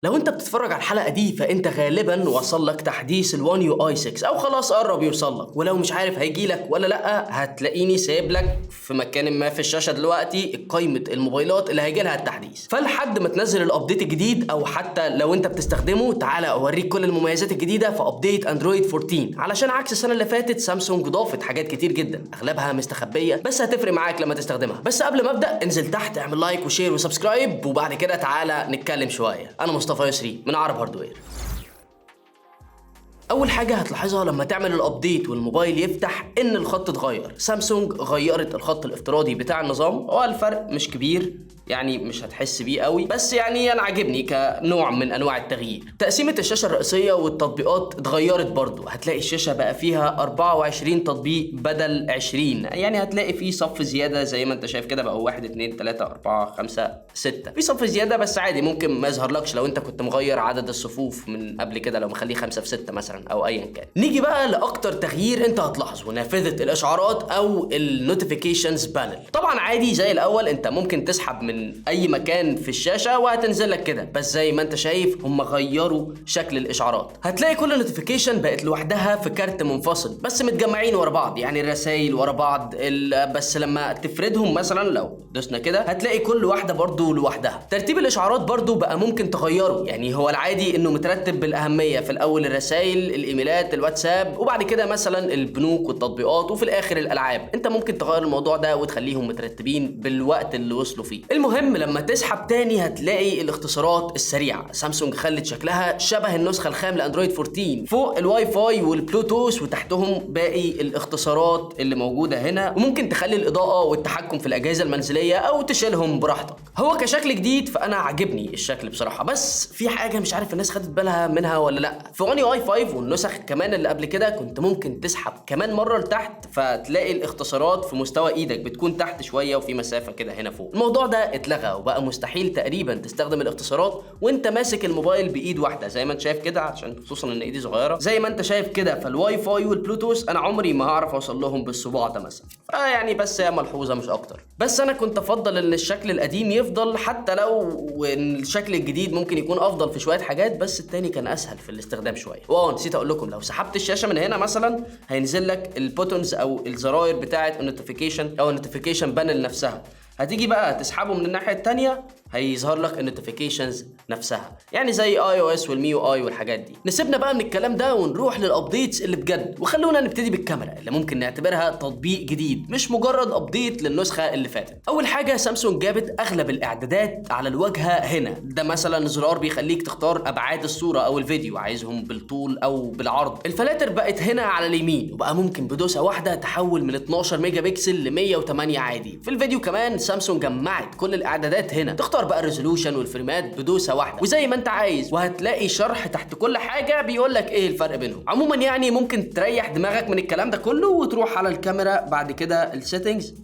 لو انت بتتفرج على الحلقة دي فانت غالبا وصل لك تحديث الوان يو اي 6 او خلاص قرب يوصل لك، ولو مش عارف هيجي لك ولا لا هتلاقيني سايب لك في مكان ما في الشاشة دلوقتي قائمة الموبايلات اللي هيجي لها التحديث. فلحد ما تنزل الابديت الجديد او حتى لو انت بتستخدمه تعالى اوريك كل المميزات الجديدة في ابديت اندرويد 14، علشان عكس السنة اللي فاتت سامسونج ضافت حاجات كتير جدا اغلبها مستخبية بس هتفرق معاك لما تستخدمها. بس قبل ما ابدا انزل تحت اعمل لايك وشير وسبسكرايب، وبعد كده تعالى نتكلم شوية. انا مصطفى يسري من عرب هاردوير. اول حاجه هتلاحظها لما تعمل الابديت والموبايل يفتح ان الخط اتغير. سامسونج غيرت الخط الافتراضي بتاع النظام، هو الفرق مش كبير يعني مش هتحس بيه قوي، بس يعني انا عاجبني كنوع من انواع التغيير. تقسيمه الشاشه الرئيسيه والتطبيقات اتغيرت برضو، هتلاقي الشاشه بقى فيها 24 تطبيق بدل 20، يعني هتلاقي فيه صف زياده زي ما انت شايف كده، بقى 1 2 3 4 5 6 في صف زياده، بس عادي ممكن ما يظهرلكش لو انت كنت مغير عدد الصفوف من قبل كده، لو مخليه 5 في 6 مثلا او ايا كان. نيجي بقى لاكتر تغيير انت هتلاحظه، نافذه الاشعارات او النوتيفيكيشنز بانل. طبعا عادي زي الاول انت ممكن تسحب من اي مكان في الشاشه وهتنزل لك كده، بس زي ما انت شايف هم غيروا شكل الاشعارات. هتلاقي كل نوتيفيكيشن بقت لوحدها في كارت منفصل بس متجمعين ورا بعض، يعني الرسائل ورا بعض بس لما تفردهم مثلا لو دوسنا كده هتلاقي كل واحده برضو لوحدها. ترتيب الاشعارات برضو بقى ممكن تغيره، يعني هو العادي انه مترتب بالاهميه، في الاول الرسائل الايميلات الواتساب وبعد كده مثلا البنوك والتطبيقات وفي الاخر الالعاب. انت ممكن تغير الموضوع ده وتخليهم مترتبين بالوقت اللي وصلوا فيه. المهم لما تسحب تاني هتلاقي الاختصارات السريعه. سامسونج خلت شكلها شبه النسخه الخام لاندرويد 14، فوق الواي فاي والبلوتوث وتحتهم باقي الاختصارات اللي موجوده هنا، وممكن تخلي الاضاءه والتحكم في الاجهزه المنزليه او تشيلهم براحتك. هو كشكل جديد فانا عاجبني الشكل بصراحه، بس في حاجه مش عارف الناس خدت بالها منها ولا لا. في ون يو اي 5 والنسخ كمان اللي قبل كده كنت ممكن تسحب كمان مره لتحت فتلاقي الاختصارات في مستوى ايدك بتكون تحت شويه وفي مسافه كده هنا فوق. الموضوع ده اتلغى وبقى مستحيل تقريبا تستخدم الاختصارات وانت ماسك الموبايل بايد واحده زي ما انت شايف كده، عشان خصوصا ان ايدي صغيره زي ما انت شايف كده. فالواي فاي والبلوتوث انا عمري ما هعرف اوصل لهم بالصباع ده مثلا، يعني بس هي ملحوظه مش اكتر. بس انا كنت افضل ان الشكل القديم يفضل، حتى لو ان الشكل الجديد ممكن يكون افضل في شويه حاجات، بس التاني كان اسهل في الاستخدام شويه. نسيت اقول لكم، لو سحبت الشاشه من هنا مثلا هينزل لك البوتونز او الزراير بتاعه النوتيفيكيشن او النوتيفيكيشن بانل نفسها. هتيجي بقى تسحبه من الناحيه الثانيه هيظهر لك النوتيفيكيشنز نفسها، يعني زي اي او اس والميو اي والحاجات دي. نسيبنا بقى من الكلام ده ونروح للابديتس اللي بجد، وخلونا نبتدي بالكاميرا اللي ممكن نعتبرها تطبيق جديد مش مجرد ابديت للنسخه اللي فاتت. اول حاجه سامسونج جابت اغلب الاعدادات على الواجهه هنا، ده مثلا زرار بيخليك تختار ابعاد الصوره او الفيديو، عايزهم بالطول او بالعرض. الفلاتر بقت هنا على اليمين، وبقى ممكن بدوسه واحده تحول من 12 ميجا بكسل ل 108 عادي. في الفيديو كمان سامسونج جمعت كل الاعدادات هنا، تختار بقى الريزولوشن والفريمات بدوسه واحده وزي ما انت عايز، وهتلاقي شرح تحت كل حاجه بيقول لك ايه الفرق بينهم. عموما يعني ممكن تريح دماغك من الكلام ده كله وتروح على الكاميرا، بعد كده السيتنجز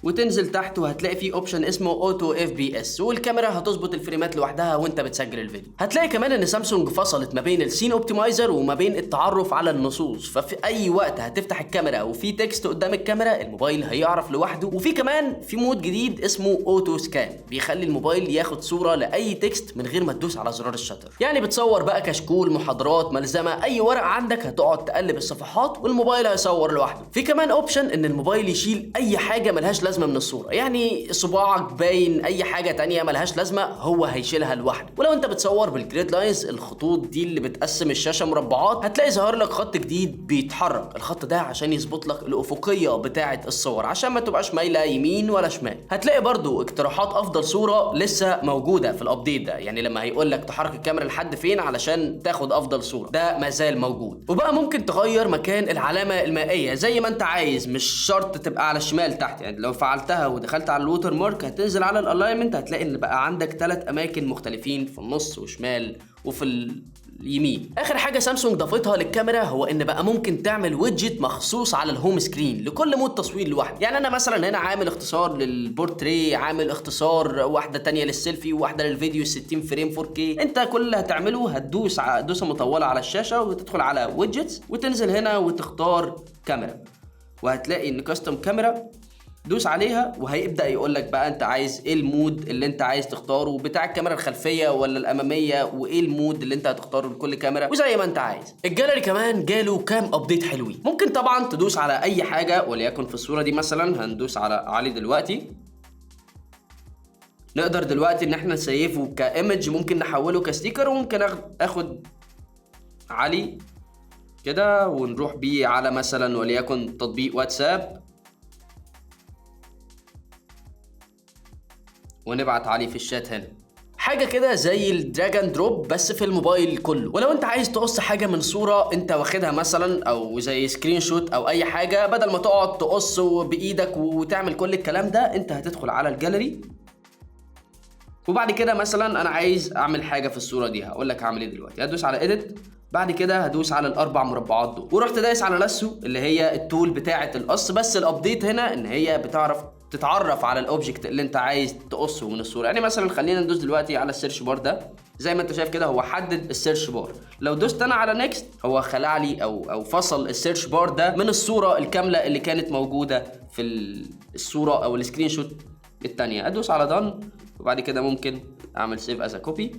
وتنزل تحت وهتلاقي فيه اوبشن اسمه اوتو اف بي اس، والكاميرا هتظبط الفريمات لوحدها وانت بتسجل الفيديو. هتلاقي كمان ان سامسونج فصلت ما بين السين اوبتمايزر وما بين التعرف على النصوص، ففي اي وقت هتفتح الكاميرا وفي تكست قدام الكاميرا الموبايل هيعرف لوحده. وفي كمان في مود جديد اسمه اوتو سكان بيخلي الموبايل ياخد صوره لاي تكست من غير ما تدوس على زرار الشاتر، يعني بتصور بقى كشكول، محاضرات، ملزمه، اي ورق عندك هتقعد تقلب الصفحات والموبايل هيصور لوحده. في كمان اوبشن ان الموبايل يشيل اي حاجه ملهاش لازمه من الصوره، يعني صباعك باين، اي حاجه تانية ملهاش لازمه هو هيشيلها لوحده. ولو انت بتصور بالجريد لاينز، الخطوط دي اللي بتقسم الشاشه مربعات، هتلاقي ظهر لك خط جديد بيتحرك. الخط ده عشان يظبط لك الافقيه بتاعه الصور عشان ما تبقاش مايله يمين ولا شمال. هتلاقي برضو اقتراحات افضل صوره لسه موجوده في الابديت ده، يعني لما هيقول لك تحرك الكاميرا لحد فين علشان تاخد افضل صوره، ده ما زال موجود. وبقى ممكن تغير مكان العلامه المائيه زي ما انت عايز، مش شرط تبقى على الشمال تحت، يعني لو فعلتها ودخلت على الووتر مارك هتنزل على الالاينمنت هتلاقي ان بقى عندك 3 اماكن مختلفين في النص وشمال وفي اليمين. اخر حاجه سامسونج ضافتها للكاميرا هو ان بقى ممكن تعمل ويدجت مخصوص على الهوم سكرين لكل مود تصوير لوحده. يعني انا مثلا هنا عامل اختصار للبورتري، عامل اختصار واحده تانية للسيلفي وواحده للفيديو 60 فريم 4K. انت كل اللي هتعمله هتدوس دوسه مطوله على الشاشه وتدخل على ويدجتس وتنزل هنا وتختار كاميرا، وهتلاقي ان كاستم كاميرا دوس عليها وهيبدا يقول لك بقى انت عايز ايه المود اللي انت عايز تختاره بتاع الكاميرا الخلفيه ولا الاماميه، وايه المود اللي انت هتختاره لكل كاميرا، وزي ما انت عايز. الجاليري كمان جاله كام ابديت حلوين. ممكن طبعا تدوس على اي حاجه، وليكن في الصوره دي مثلا هندوس على علي دلوقتي. نقدر دلوقتي ان احنا نسيفه كايمج، ممكن نحوله كستيكر، وممكن اخد علي كده ونروح بيه على مثلا وليكن تطبيق واتساب، ونبعت عليه في الشات هنا. حاجه كده زي الدراج اند دروب بس في الموبايل كله. ولو انت عايز تقص حاجه من صوره انت واخدها مثلا، او زي سكرين شوت او اي حاجه، بدل ما تقعد تقص بايدك وتعمل كل الكلام ده، انت هتدخل على الجاليري. وبعد كده مثلا انا عايز اعمل حاجه في الصوره دي، هقول لك هعمل ايه دلوقتي. هدوس على اديت، بعد كده هدوس على الاربع مربعات دول، ورحت دايس على لاسو اللي هي التول بتاعه القص. بس الابديت هنا ان هي بتعرف تتعرف على الاوبجكت اللي انت عايز تقصه من الصوره. يعني مثلا خلينا ندوس دلوقتي على السيرش بار ده، زي ما انت شايف كده هو حدد السيرش بار. لو دوست انا على نيكست هو خلع لي او فصل السيرش بار ده من الصوره الكامله اللي كانت موجوده في الصوره او السكرين شوت الثانيه. ادوس على دان، وبعد كده ممكن اعمل سيف از كوبي.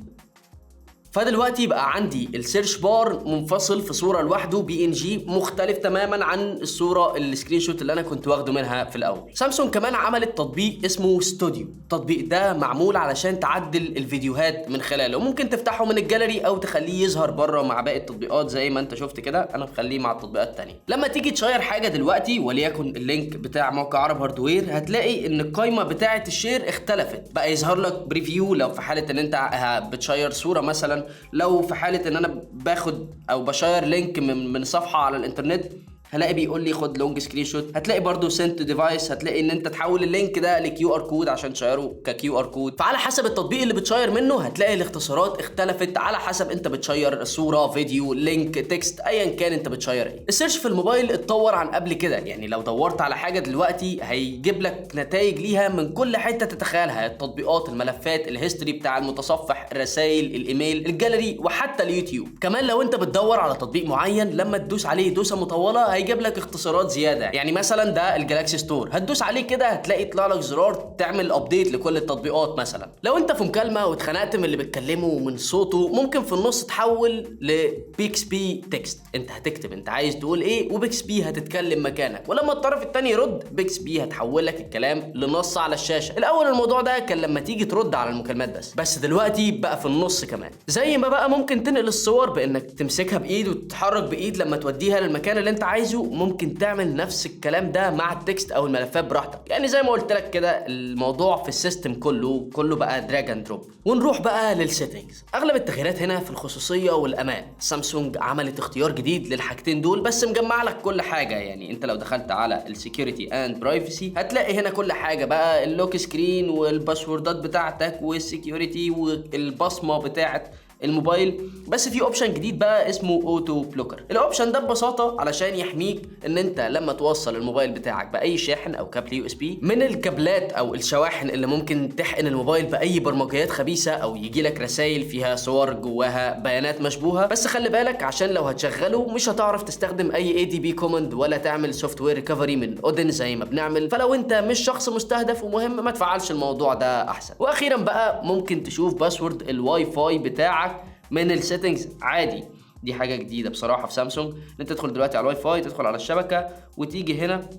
فدلوقتي بقى عندي السيرش بار منفصل في صوره لوحده PNG، مختلف تماما عن الصوره السكرين شوت اللي انا كنت واخده منها في الاول. سامسونج كمان عملت تطبيق اسمه ستوديو. التطبيق ده معمول علشان تعدل الفيديوهات من خلاله، ممكن تفتحه من الجاليري او تخليه يظهر بره مع باقي التطبيقات زي ما انت شفت كده. انا مخليه مع التطبيقات الثانيه. لما تيجي تشير حاجه دلوقتي وليكن اللينك بتاع موقع عرب هاردوير، هتلاقي ان القائمه بتاعه الشير اختلفت، بقى يظهر لك بريفيو لو في حاله ان انت بتشير صوره مثلا، لو في حاله ان انا باخد او بشير لينك من صفحه على الانترنت هلاقي بيقول لي خد لونج سكرين شوت. هتلاقي برضو سنت ديفايس، هتلاقي ان انت تحول اللينك ده لكيو ار كود عشان تشيره ككيو ار كود. فعلى حسب التطبيق اللي بتشير منه هتلاقي الاختصارات اختلفت على حسب انت بتشير صوره، فيديو، لينك، تكست، ايا كان انت بتشير ايه. السيرش في الموبايل اتطور عن قبل كده، يعني لو دورت على حاجه دلوقتي هيجيب لك نتائج ليها من كل حته تتخيلها، التطبيقات، الملفات، الهيستوري بتاع المتصفح، الرسائل، الايميل، الجاليري، وحتى اليوتيوب. كمان لو انت بتدور على تطبيق معين لما تدوس عليه دوسه مطوله هيجيب لك اختصارات زياده. يعني مثلا ده الجالاكسي ستور، هتدوس عليه كده هتلاقي يطلع لك زرار تعمل ابديت لكل التطبيقات. مثلا لو انت في مكالمه واتخنقت من اللي بتكلمه من صوته، ممكن في النص تحول لبيكسبي تكست، انت هتكتب انت عايز تقول ايه وبيكسبي هتتكلم مكانك، ولما الطرف الثاني يرد بيكسبي هتحول لك الكلام لنص على الشاشه. الاول الموضوع ده كان لما تيجي ترد على المكالمات بس دلوقتي بقى في النص كمان. زي ما بقى ممكن تنقل الصور بانك تمسكها بايد وتتحرك بايد لما توديها للمكان اللي انت عايزه، ممكن تعمل نفس الكلام ده مع التكست او الملفات براحتك. يعني زي ما قلت لك كده الموضوع في السيستم كله بقى دراج اند دروب. ونروح بقى للسيتنجز. اغلب التغييرات هنا في الخصوصيه والامان. سامسونج عملت اختيار جديد للحاجتين دول بس مجمع لك كل حاجه. يعني انت لو دخلت على السكيورتي اند برايفسي هتلاقي هنا كل حاجه بقى، اللوك سكرين والباسوردات بتاعتك والسكيورتي والبصمه بتاعت الموبايل. بس في اوبشن جديد بقى اسمه اوتو بلوكر. الاوبشن ده ببساطه علشان يحميك ان انت لما توصل الموبايل بتاعك باي شاحن او كابل USB من الكابلات او الشواحن اللي ممكن تحقن الموبايل باي برمجيات خبيثه، او يجي لك رسائل فيها صور جواها بيانات مشبوهه. بس خلي بالك عشان لو هتشغله مش هتعرف تستخدم اي ADB كوماند ولا تعمل سوفت وير ريكفري من اودن زي ما بنعمل. فلو انت مش شخص مستهدف ومهم ما تفعلش الموضوع ده احسن. واخيرا بقى ممكن تشوف باسورد الواي فاي بتاعك من السيتنجز عادي. دي حاجه جديده بصراحه في سامسونج، ان انت تدخل دلوقتي على الواي فاي، تدخل على الشبكه وتيجي هنا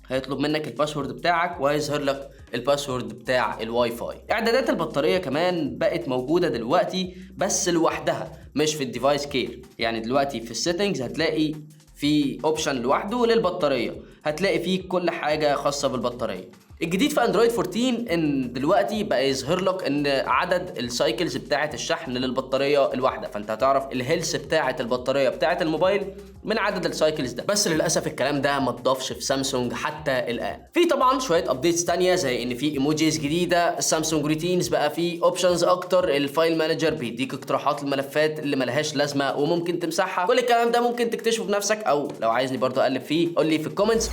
هيطلب منك الباسورد بتاعك وهيظهر لك الباسورد بتاع الواي فاي. اعدادات البطاريه كمان بقت موجوده دلوقتي بس لوحدها مش في الديفايس كير. يعني دلوقتي في السيتنجز هتلاقي في اوبشن لوحده للبطاريه، هتلاقي فيه كل حاجه خاصه بالبطاريه. الجديد في اندرويد 14 ان دلوقتي بقى يظهر لك ان عدد السايكلز بتاعه الشحن للبطاريه الواحده، فانت هتعرف الهيلث بتاعه البطاريه بتاعه الموبايل من عدد السايكلز ده. بس للاسف الكلام ده ما اتضافش في سامسونج حتى الان. في طبعا شويه ابديتس ثانيه زي ان في ايموجيز جديده، سامسونج روتينز بقى فيه اوبشنز اكتر، الفايل مانجر بيديك اقتراحات الملفات اللي ملهاش لازمه وممكن تمسحها. كل الكلام ده ممكن تكتشفه بنفسك، او لو عايزني برضو اقلب فيه قول لي في الكومنتس.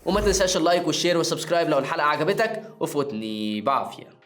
وما تنساش اللايك والشير والسبسكرايب لو الحلقه عجبتك، وفوتني بعافيه.